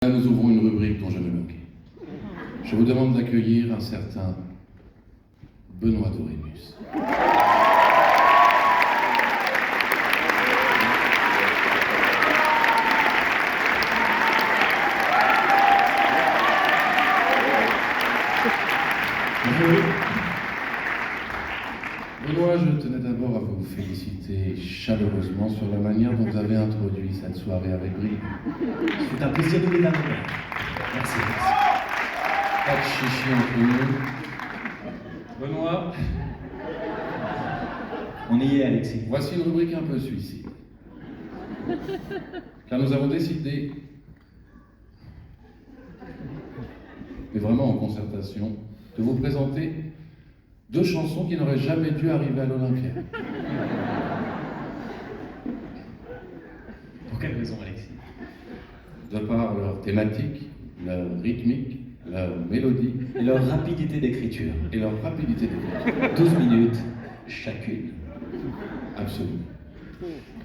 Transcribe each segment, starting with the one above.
Là, nous ouvrons une rubrique dont je me moque. Je vous demande d'accueillir un certain Benoît Dorémus. Benoît, je tenais d'abord à vous féliciter chaleureusement sur la manière dont vous avez introduit cette soirée avec brio. C'est un plaisir de vous l'accueillir. Merci, merci. Pas de chichi entre nous. Benoît, On y est, Alexis. voici une rubrique un peu suicide. Car nous avons décidé, mais vraiment en concertation, de vous présenter deux chansons qui n'auraient jamais dû arriver à l'Olympia. Pour quelle raison, Alexis? De par leur thématique, leur rythmique, leur mélodie Et leur rapidité d'écriture. et leur rapidité d'écriture. 12 minutes chacune. Absolument.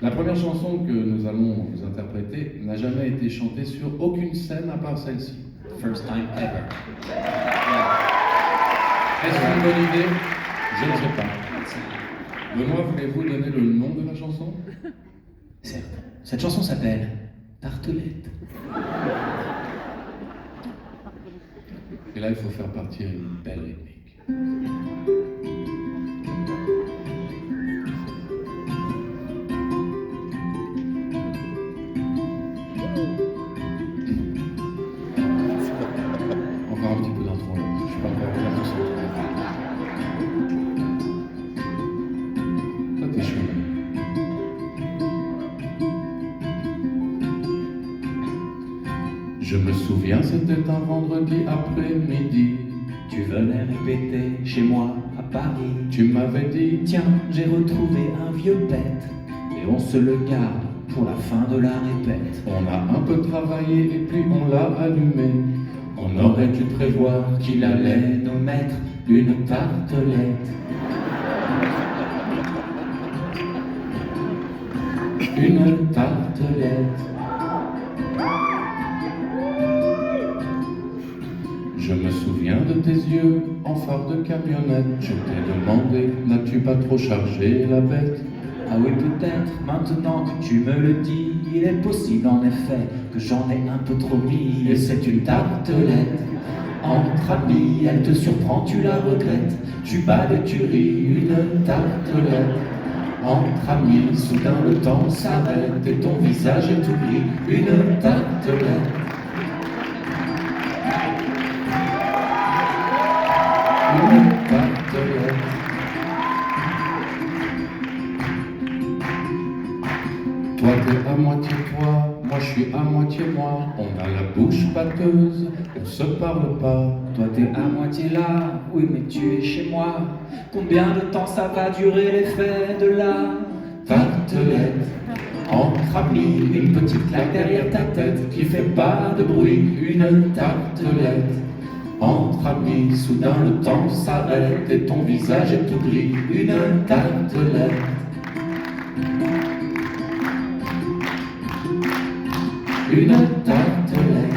La première chanson que nous allons vous interpréter n'a jamais été chantée sur aucune scène à part celle-ci. First time ever. Est-ce une bonne idée? Je ne sais pas. Benoît, voulez-vous donner le nom de la chanson? Certes. Cette chanson s'appelle Tartelette. Et là, il faut faire partir une belle rythmique. Encore un petit peu d'intro, là. Je suis pas encore bien concentré. Ça, t'es chaud. Je me souviens, c'était un vendredi après-midi. Tu venais répéter chez moi à Paris. Tu m'avais dit, Tiens, j'ai retrouvé un vieux pet. Et on se le garde pour la fin de la répète. on a un peu travaillé et puis on l'a allumé. On aurait dû prévoir qu'il allait nous mettre une tartelette. une tartelette. Je me souviens de tes yeux en phare de camionnette. Je t'ai demandé, n'as-tu pas trop chargé la bête? Ah oui, peut-être, maintenant que tu me le dis, il est possible en effet que j'en ai un peu trop mis. Et c'est une tartelette. Entre amis, elle te surprend, tu la regrettes. Tu bades et tu ris, une tartelette. Entre amis, soudain le temps s'arrête et ton visage est tout gris. Une tartelette. Une tartelette. Toi t'es à moitié toi, moi je suis à moitié moi. On a la bouche pâteuse, on se parle pas. Toi t'es à moitié là, oui mais tu es chez moi. Combien de temps ça va durer l'effet de la Tartelette, entre amis, une petite claque derrière ta tête qui fait pas de bruit. Une tartelette, entre amis, soudain le temps s'arrête et ton visage est tout gris. Une tartelette. Une tartelette.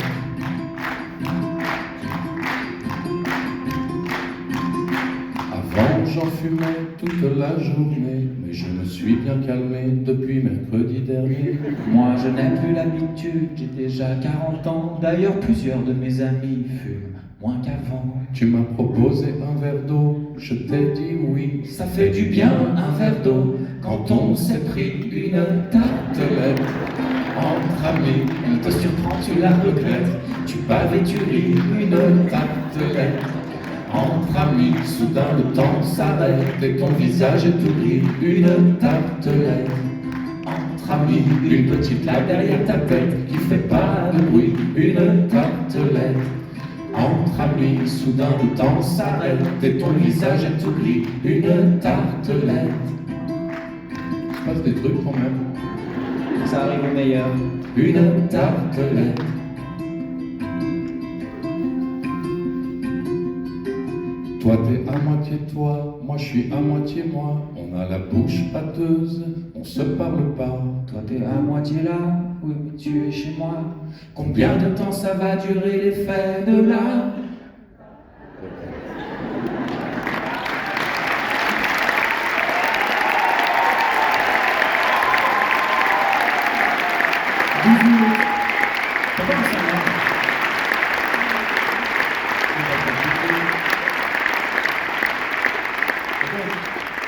Avant j'en fumais toute la journée, mais je me suis bien calmé depuis mercredi dernier. Moi je n'ai plus l'habitude, j'ai déjà 40 ans. D'ailleurs plusieurs de mes amis fument moins qu'avant. Tu m'as proposé un verre d'eau, je t'ai dit oui. Ça fait du bien un verre d'eau Quand on s'est pris une tartelette, entre amis, elle te surprend, tu la regrettes. tu baves et tu ris. Une tartelette, entre amis, soudain le temps s'arrête et ton visage est tout gris. Une tartelette, entre amis, une petite claque derrière ta tête qui fait pas de bruit. Une tartelette, entre amis, soudain le temps s'arrête et ton visage est tout gris. Une tartelette. Il se passe des trucs quand même. Ça arrive au meilleur. Une tartelette. Toi t'es à moitié toi, moi je suis à moitié moi. On a la bouche pâteuse, on se parle pas. Toi t'es à moitié là, oui, tu es chez moi. Combien de temps ça va durer l'effet de là?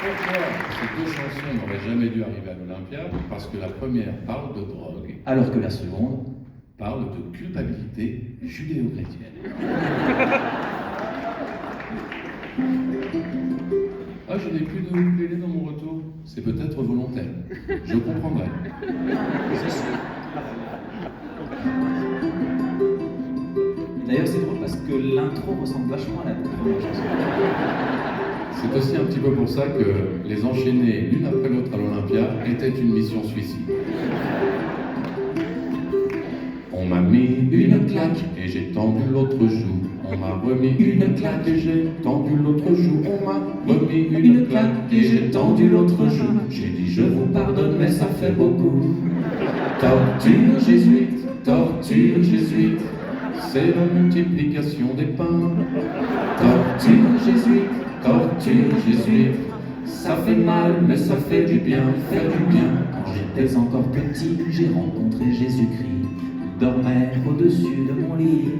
Pourquoi ces deux chansons n'auraient jamais dû arriver à l'Olympia? Parce que la première parle de drogue, Alors que la seconde, parle de culpabilité judéo-chrétienne. Ah, je n'ai plus de ukulélé dans mon retour. C'est peut-être volontaire. Je comprendrai. d'ailleurs c'est drôle parce que l'intro ressemble vachement à la première chanson. C'est aussi un petit peu pour ça que les enchaîner l'une après l'autre à l'Olympia était une mission suicide. On m'a mis une claque et j'ai tendu l'autre joue. On m'a remis une claque et j'ai tendu l'autre joue. On m'a remis une claque et j'ai tendu l'autre joue. J'ai dit je vous pardonne mais ça fait beaucoup. Torture jésuite, c'est la multiplication des pains. Torture jésuite, ça fait mal mais ça fait du bien, faire du bien. Quand j'étais encore petit, j'ai rencontré Jésus-Christ. Il dormait au-dessus de mon lit.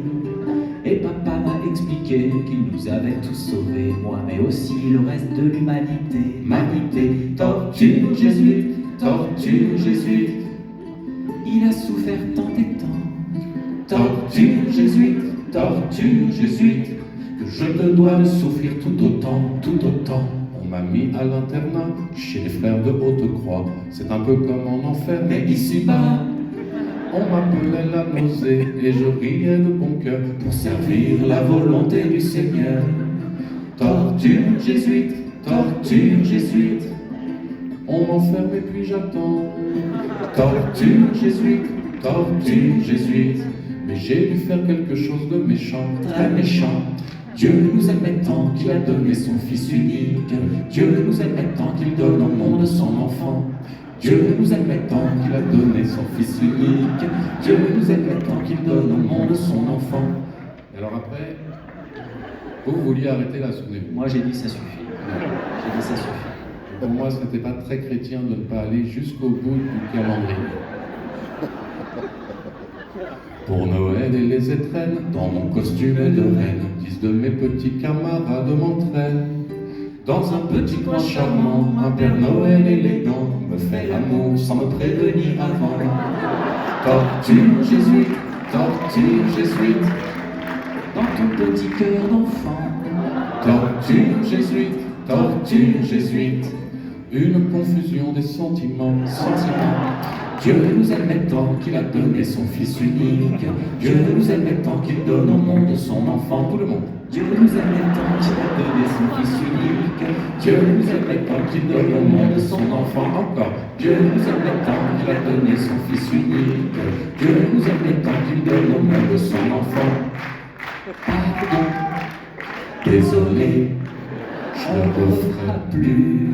Et papa m'a expliqué qu'il nous avait tous sauvés, moi mais aussi le reste de l'humanité. Manité, torture jésuite, Il a souffert tant et tant. torture jésuite, que je te dois de souffrir tout autant. On m'a mis à l'internat chez les frères de Haute-Croix. C'est un peu comme en enfer, mais ici-bas, on m'appelait la nausée et je riais de bon cœur pour servir la volonté du Seigneur. Torture jésuite, on m'enferme et puis j'attends. Torture jésuite, mais j'ai dû faire quelque chose de méchant, très méchant. Dieu nous aimait tant qu'il a donné son Fils unique. Dieu nous aimait tant qu'il donne au monde son enfant. Dieu nous aimait tant qu'il a donné son Fils unique. Dieu nous aimait tant qu'il donne au monde son enfant. Et alors après, vous vouliez arrêter là, souvenez-vous. Moi j'ai dit ça suffit. J'ai dit ça suffit. Pour moi, ce n'était pas très chrétien de ne pas aller jusqu'au bout du calendrier. Pour Noël et les étrennes, dans mon costume de reine, 10 de mes petits camarades m'entraînent. Dans un petit coin charmant, un Père Noël élégant me fait l'amour sans me prévenir avant. Torture jésuite, Dans ton petit cœur d'enfant. torture jésuite, une confusion des sentiments. Dieu nous aimait tant qu'il a donné son Fils unique. Dieu nous aimait tant qu'il donne au monde son enfant. Tout le monde. Dieu nous aimait tant qu'il a donné son Fils unique. Dieu nous aimait tant qu'il donne au monde son enfant. Encore. Dieu nous aimait tant qu'il a donné son Fils unique. Dieu nous aimait tant qu'il donne au monde son enfant. Pardon, désolé, je ne referai plus.